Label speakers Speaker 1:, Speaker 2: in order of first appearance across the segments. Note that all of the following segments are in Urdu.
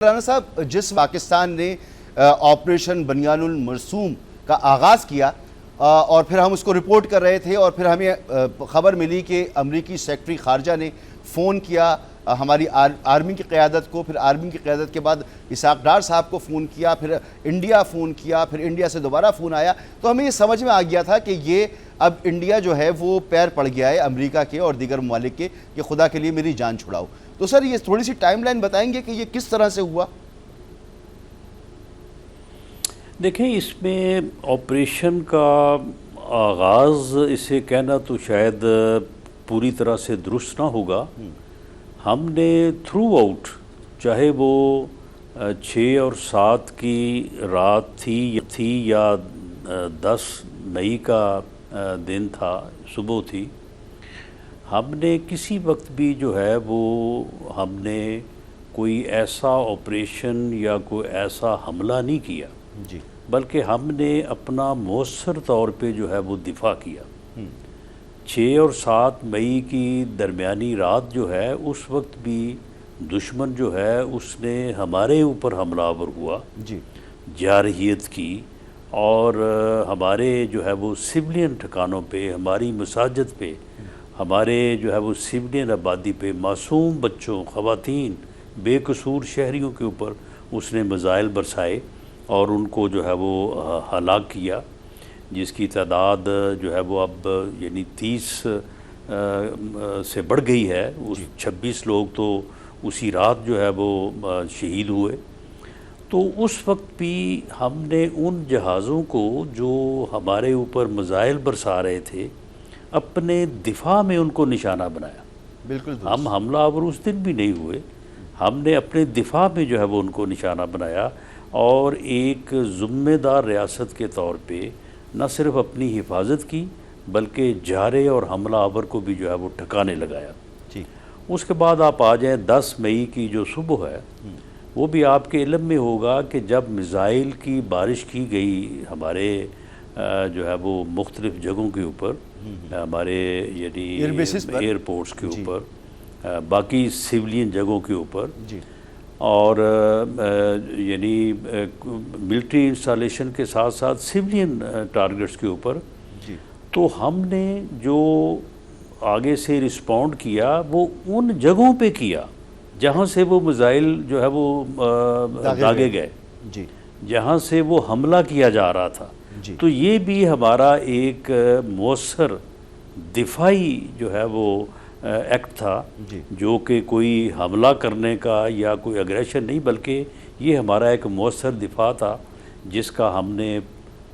Speaker 1: رانا صاحب، جس پاکستان نے آپریشن بنیان المرسوم کا آغاز کیا اور پھر ہم اس کو رپورٹ کر رہے تھے اور پھر ہمیں خبر ملی کہ امریکی سیکرٹری خارجہ نے فون کیا ہماری آرمی کی قیادت کو، پھر آرمی کی قیادت کے بعد اسحاق ڈار صاحب کو فون کیا، پھر انڈیا فون کیا، پھر انڈیا سے دوبارہ فون آیا، تو ہمیں یہ سمجھ میں آ گیا تھا کہ یہ اب انڈیا جو ہے وہ پیر پڑ گیا ہے امریکہ کے اور دیگر ممالک کے کہ خدا کے لیے میری جان چھڑاؤ۔ تو سر یہ تھوڑی سی ٹائم لائن بتائیں گے کہ یہ کس طرح سے ہوا؟
Speaker 2: دیکھیں، اس میں آپریشن کا آغاز اسے کہنا تو شاید پوری طرح سے درست نہ ہوگا۔ ہم نے تھرو آؤٹ، چاہے وہ 6 اور 7 کی رات تھی یا 10 مئی کا دن تھا، صبح تھی، ہم نے کسی وقت بھی جو ہے وہ ہم نے کوئی ایسا آپریشن یا کوئی ایسا حملہ نہیں کیا، بلکہ ہم نے اپنا مؤثر طور پہ جو ہے وہ دفاع کیا۔ 6 اور 7 مئی کی درمیانی رات جو ہے اس وقت بھی دشمن جو ہے اس نے ہمارے اوپر حملہ آور ہوا، جارحیت کی، اور ہمارے جو ہے وہ سولین ٹھکانوں پہ، ہماری مساجد پہ، ہمارے جو ہے وہ سولین آبادی پہ، معصوم بچوں، خواتین، بے قصور شہریوں کے اوپر اس نے میزائل برسائے اور ان کو جو ہے وہ ہلاک کیا، جس کی تعداد جو ہے وہ اب یعنی 30 سے بڑھ گئی ہے۔ 26 لوگ تو اسی رات جو ہے وہ شہید ہوئے۔ تو اس وقت بھی ہم نے ان جہازوں کو جو ہمارے اوپر میزائل برسا رہے تھے اپنے دفاع میں ان کو نشانہ بنایا۔
Speaker 1: بالکل
Speaker 2: ہم حملہ آور اس دن بھی نہیں ہوئے، ہم نے اپنے دفاع میں جو ہے وہ ان کو نشانہ بنایا اور ایک ذمہ دار ریاست کے طور پہ نہ صرف اپنی حفاظت کی بلکہ جارے اور حملہ آور کو بھی جو ہے وہ ٹھکانے لگایا۔ اس کے بعد آپ آ جائیں 10 مئی کی جو صبح ہے، وہ بھی آپ کے علم میں ہوگا کہ جب میزائل کی بارش کی گئی ہمارے جو ہے وہ مختلف جگہوں کے اوپر، ہمارے یعنی ایئرپورٹس کے اوپر، باقی سیولین جگہوں کے اوپر، اور یعنی ملٹری انسٹالیشن کے ساتھ ساتھ سیولین ٹارگٹس کے اوپر، تو ہم نے جو آگے سے رسپونڈ کیا وہ ان جگہوں پہ کیا جہاں سے وہ میزائل جو ہے وہ داغے گئے، جہاں سے وہ حملہ کیا جا رہا تھا۔ تو یہ بھی ہمارا ایک مؤثر دفاعی جو ہے وہ ایکٹ تھا، جو کہ کوئی حملہ کرنے کا یا کوئی اگریشن نہیں، بلکہ یہ ہمارا ایک مؤثر دفاع تھا جس کا ہم نے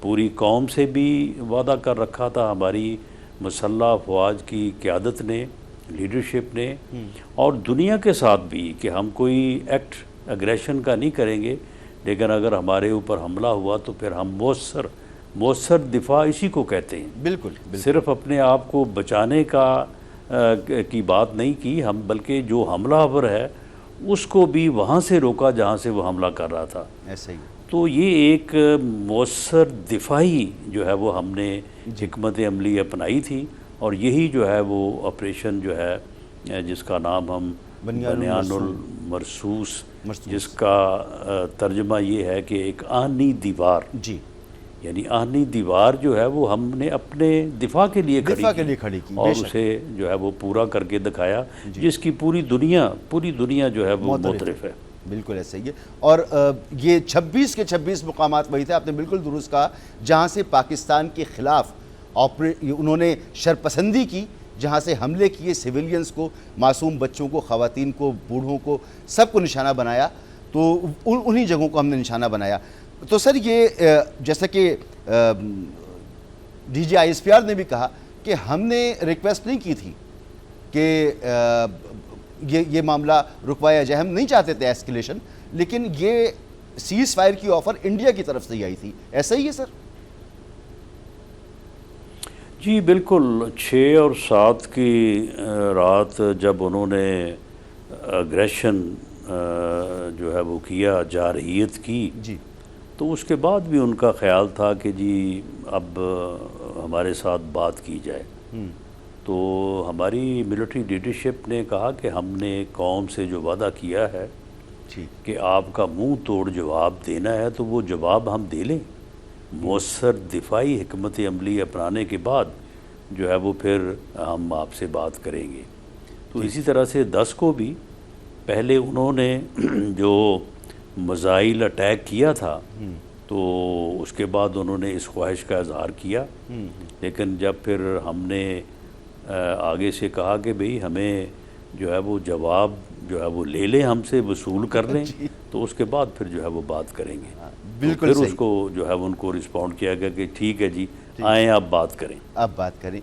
Speaker 2: پوری قوم سے بھی وعدہ کر رکھا تھا، ہماری مسلح افواج کی قیادت نے، لیڈرشپ نے، اور دنیا کے ساتھ بھی کہ ہم کوئی ایکٹ اگریشن کا نہیں کریں گے، لیکن اگر ہمارے اوپر حملہ ہوا تو پھر ہم مؤثر دفاع اسی کو کہتے ہیں۔ بالکل صرف اپنے آپ کو بچانے کی بات نہیں کی ہم، بلکہ جو حملہ آور ہے اس کو بھی وہاں سے روکا جہاں سے وہ حملہ کر رہا تھا۔
Speaker 1: ایسا ہی
Speaker 2: تو یہ ایک مؤثر دفاعی جو ہے وہ ہم نے حکمت عملی اپنائی تھی، اور یہی جو ہے وہ آپریشن جو ہے جس کا نام ہم بنیان المرصوص، جس کا ترجمہ یہ ہے کہ ایک آہنی دیوار، یعنی آہنی دیوار جو ہے وہ ہم نے اپنے دفاع کے لیے کھڑی کی اور اسے جو ہے وہ پورا کر کے دکھایا، جس کی پوری دنیا جو ہے وہ معترف ہے۔
Speaker 1: بالکل ایسا ہی ہے، اور یہ 26 کے 26 مقامات وہی تھے، آپ نے بالکل درست کہا، جہاں سے پاکستان کے خلاف انہوں نے شرپسندی کی، جہاں سے حملے کیے سیویلینز کو، معصوم بچوں کو، خواتین کو، بوڑھوں کو، سب کو نشانہ بنایا، تو انہی جگہوں کو ہم نے نشانہ بنایا۔ تو سر یہ جیسا کہ ڈی جی ISPR نے بھی کہا کہ ہم نے ریکویسٹ نہیں کی تھی کہ یہ معاملہ رکوایا جائے، ہم نہیں چاہتے تھے ایسکیلیشن، لیکن یہ سیز فائر کی آفر انڈیا کی طرف سے ہی آئی تھی، ایسا ہی ہے سر؟
Speaker 2: جی بالکل، 6 اور 7 کی رات جب انہوں نے اگریشن جو ہے وہ کیا، جارحیت کی، تو اس کے بعد بھی ان کا خیال تھا کہ جی اب ہمارے ساتھ بات کی جائے۔ تو ہماری ملٹری لیڈرشپ نے کہا کہ ہم نے قوم سے جو وعدہ کیا ہے
Speaker 1: ٹھیک
Speaker 2: کہ آپ کا منہ توڑ جواب دینا ہے تو وہ جواب ہم دے لیں، مؤثر دفاعی حکمت عملی اپنانے کے بعد جو ہے وہ پھر ہم آپ سے بات کریں گے۔ تو اسی طرح سے 10 کو بھی پہلے انہوں نے جو میزائل اٹیک کیا تھا تو اس کے بعد انہوں نے اس خواہش کا اظہار کیا، لیکن جب پھر ہم نے آگے سے کہا کہ بھئی ہمیں جو ہے وہ جواب جو ہے وہ لے لیں، ہم سے وصول کر لیں، تو اس کے بعد پھر جو ہے وہ بات کریں گے۔
Speaker 1: بالکل
Speaker 2: پھر
Speaker 1: صحیح،
Speaker 2: اس کو جو ہے ان کو رسپونڈ کیا گیا کہ ٹھیک ہے جی، آئیں آپ بات کریں۔
Speaker 1: اب بات کریں۔